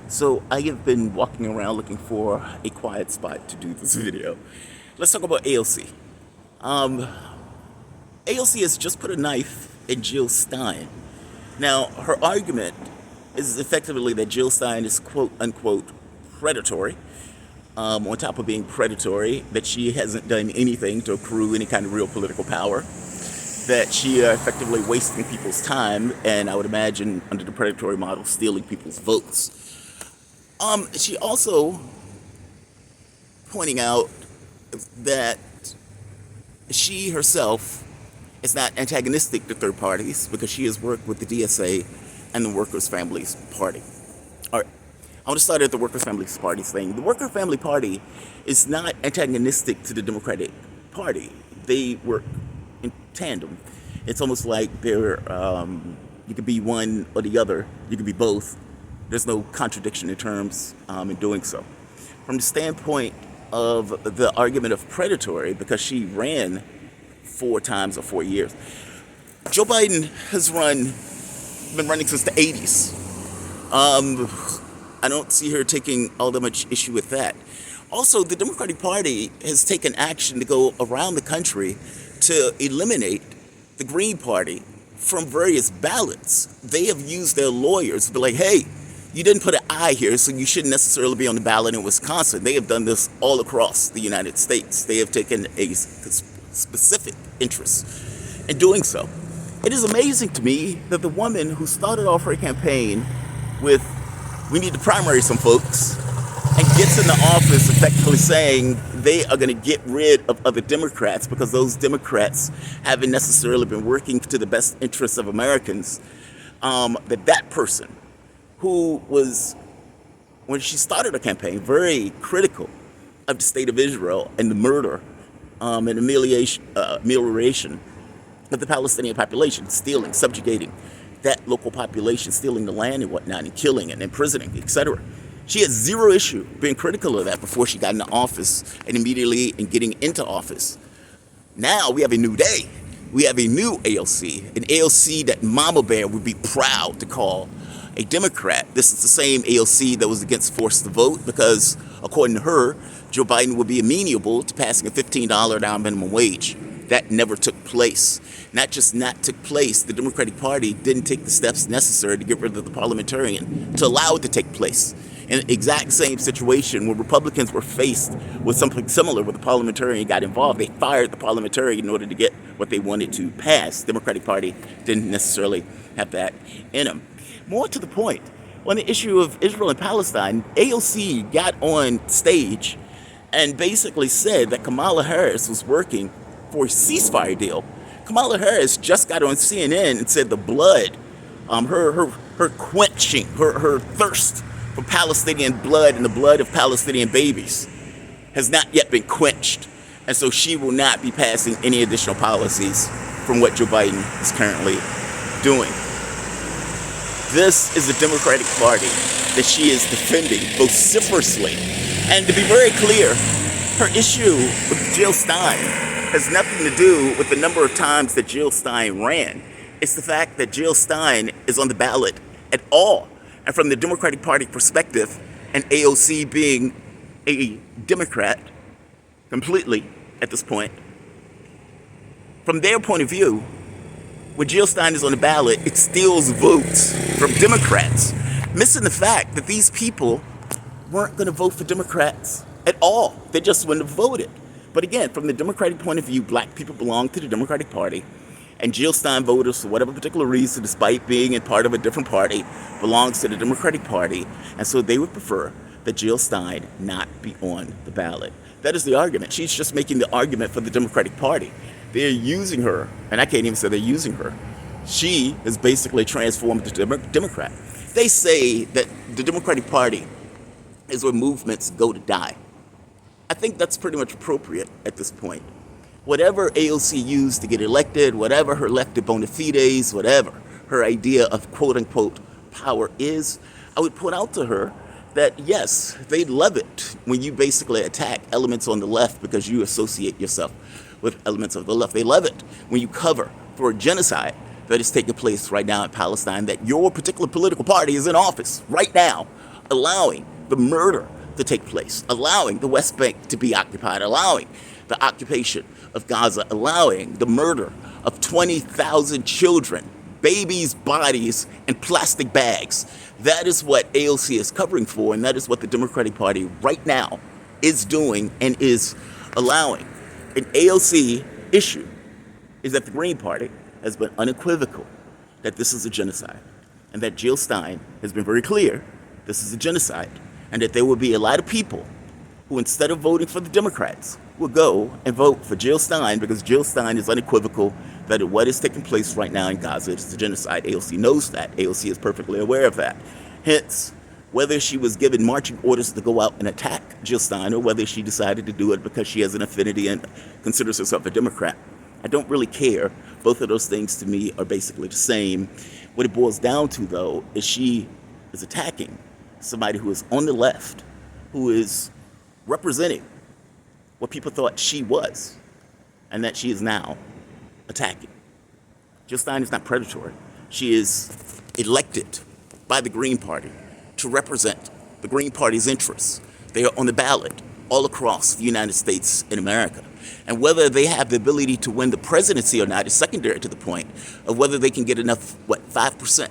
So I have been walking around looking for a quiet spot to do this video. Let's talk about AOC. Um, AOC has just put a knife in Jill Stein. Now, her argument is effectively that Jill Stein is quote unquote predatory. On top of being predatory, that she hasn't done anything to accrue any kind of real political power, that she effectively wasting people's time, and I would imagine under the predatory model, stealing people's votes. She also pointing out that she herself is not antagonistic to third parties because she has worked with the DSA and the Workers' Families Party. All right, I want to start at the Workers' Families Party thing. The Worker Family Party is not antagonistic to the Democratic Party. They work in tandem. It's almost like they're, you could be one or the other. You could be both. There's no contradiction in terms in doing so. From the standpoint of the argument of predatory, because she ran 4 times or 4 years, Joe Biden has been running since the 80s. I don't see her taking all that much issue with that. Also, the Democratic Party has taken action to go around the country to eliminate the Green Party from various ballots. They have used their lawyers to be like, hey, you didn't put an I here, so you shouldn't necessarily be on the ballot in Wisconsin. They have done this all across the United States. They have taken a specific interest in doing so. It is amazing to me that the woman who started off her campaign with, we need to primary some folks, and gets in the office effectively saying they are going to get rid of other Democrats because those Democrats haven't necessarily been working to the best interests of Americans, that person who was, when she started her campaign, very critical of the state of Israel and the murder and amelioration of the Palestinian population, stealing, subjugating that local population, stealing the land and whatnot, and killing and imprisoning, etc. She had zero issue being critical of that before she got into office and immediately in getting into office. Now we have a new day. We have a new AOC, an AOC that Mama Bear would be proud to call a Democrat. This is the same AOC that was against forced to vote because, according to her, Joe Biden would be amenable to passing a $15 down minimum wage. That never took place. Not just not took place, the Democratic Party didn't take the steps necessary to get rid of the parliamentarian to allow it to take place. In the exact same situation where Republicans were faced with something similar where the parliamentarian got involved, they fired the parliamentarian in order to get what they wanted to pass. The Democratic Party didn't necessarily have that in them. More to the point, on the issue of Israel and Palestine, AOC got on stage and basically said that Kamala Harris was working for a ceasefire deal. Kamala Harris just got on CNN and said the blood, her quenching, her thirst for Palestinian blood and the blood of Palestinian babies has not yet been quenched. And so she will not be passing any additional policies from what Joe Biden is currently doing. This is the Democratic Party that she is defending vociferously. And to be very clear, her issue with Jill Stein has nothing to do with the number of times that Jill Stein ran. It's the fact that Jill Stein is on the ballot at all. And from the Democratic Party perspective, and AOC being a Democrat completely at this point, from their point of view, when Jill Stein is on the ballot, it steals votes from Democrats, missing the fact that these people weren't going to vote for Democrats at all. They just wouldn't have voted. But again, from the Democratic point of view, black people belong to the Democratic Party, and Jill Stein voters, for whatever particular reason, despite being in part of a different party, belongs to the Democratic Party, and so they would prefer that Jill Stein not be on the ballot. That is the argument. She's just making the argument for the Democratic Party. They're using her, and I can't even say they're using her. She is basically transformed into a Democrat. They say that the Democratic Party is where movements go to die. I think that's pretty much appropriate at this point. Whatever AOC used to get elected, whatever her lefty bona fides, whatever her idea of quote-unquote power is, I would point out to her that yes, they love it when you basically attack elements on the left because you associate yourself with elements of the left. They love it when you cover for a genocide that is taking place right now in Palestine, that your particular political party is in office right now allowing the murder to take place, allowing the West Bank to be occupied, allowing the occupation of Gaza, allowing the murder of 20,000 children, babies' bodies in plastic bags. That is what AOC is covering for, and that is what the Democratic Party right now is doing and is allowing. An AOC issue is that the Green Party has been unequivocal that this is a genocide, and that Jill Stein has been very clear this is a genocide, and that there will be a lot of people who, instead of voting for the Democrats, will go and vote for Jill Stein because Jill Stein is unequivocal that what is taking place right now in Gaza is a genocide. AOC knows that. AOC is perfectly aware of that. Hence, whether she was given marching orders to go out and attack Jill Stein or whether she decided to do it because she has an affinity and considers herself a Democrat, I don't really care. Both of those things to me are basically the same. What it boils down to, though, is she is attacking somebody who is on the left, who is representing what people thought she was, and that she is now attacking. Jill Stein is not predatory. She is elected by the Green Party to represent the Green Party's interests. They are on the ballot all across the United States and America. And whether they have the ability to win the presidency or not is secondary to the point of whether they can get enough, 5%,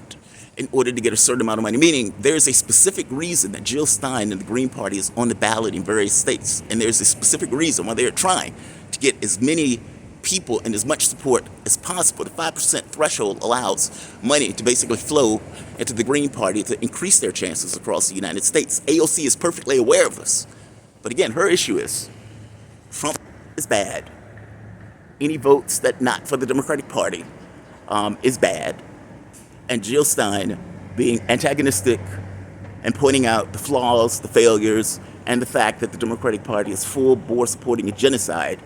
in order to get a certain amount of money. Meaning there's a specific reason that Jill Stein and the Green Party is on the ballot in various states. And there's a specific reason why they're trying to get as many people and as much support as possible. The 5% threshold allows money to basically flow into the Green Party to increase their chances across the United States. AOC is perfectly aware of this. But again, her issue is Trump is bad. Any votes that not for the Democratic Party is bad. And Jill Stein being antagonistic and pointing out the flaws, the failures, and the fact that the Democratic Party is full bore supporting a genocide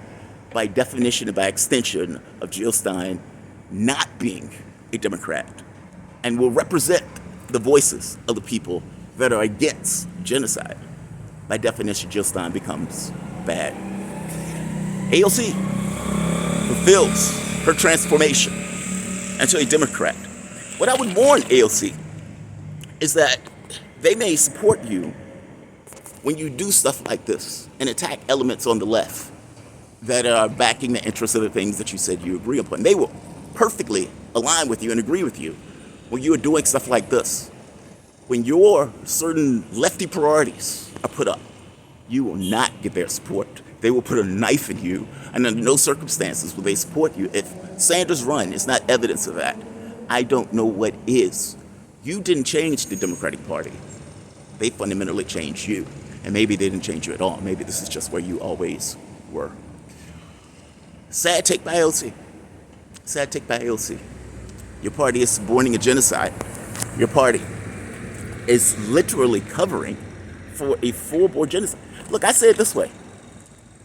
by definition and by extension of Jill Stein not being a Democrat and will represent the voices of the people that are against genocide. By definition, Jill Stein becomes bad. AOC fulfills her transformation into a Democrat. What I would warn AOC is that they may support you when you do stuff like this and attack elements on the left that are backing the interests of the things that you said you agree upon. They will perfectly align with you and agree with you when you are doing stuff like this. When your certain lefty priorities are put up, you will not get their support. They will put a knife in you, and under no circumstances will they support you. If Sanders' run is not evidence of that, I don't know what is. You didn't change the Democratic Party. They fundamentally changed you. And maybe they didn't change you at all. Maybe this is just where you always were. Sad take by AOC. Sad take by AOC. Your party is suborning a genocide. Your party is literally covering for a full-bore genocide. Look, I say it this way.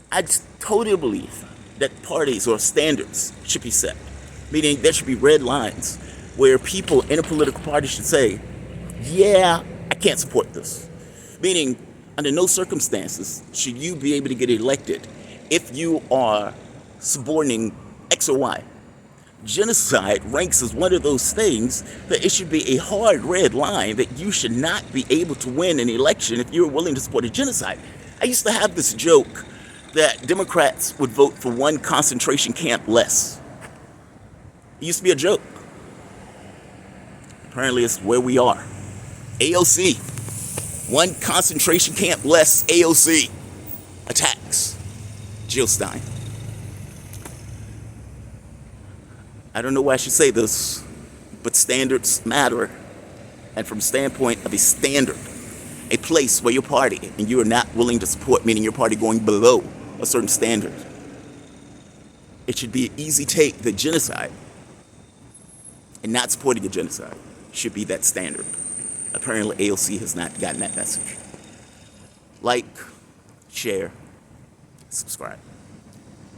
I totally believe that parties or standards should be set. Meaning there should be red lines where people in a political party should say, yeah, I can't support this. Meaning, under no circumstances should you be able to get elected if you are suborning X or Y. Genocide ranks as one of those things that it should be a hard red line that you should not be able to win an election if you're willing to support a genocide. I used to have this joke that Democrats would vote for one concentration camp less. It used to be a joke. Apparently it's where we are. AOC, one concentration camp less. AOC attacks Jill Stein. I don't know why I should say this, but standards matter. And from the standpoint of a standard, a place where your party and you are not willing to support, meaning your party going below a certain standard, it should be an easy take that genocide and not supporting a genocide should be that standard. Apparently AOC has not gotten that message. Like, share, subscribe.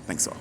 Thanks all.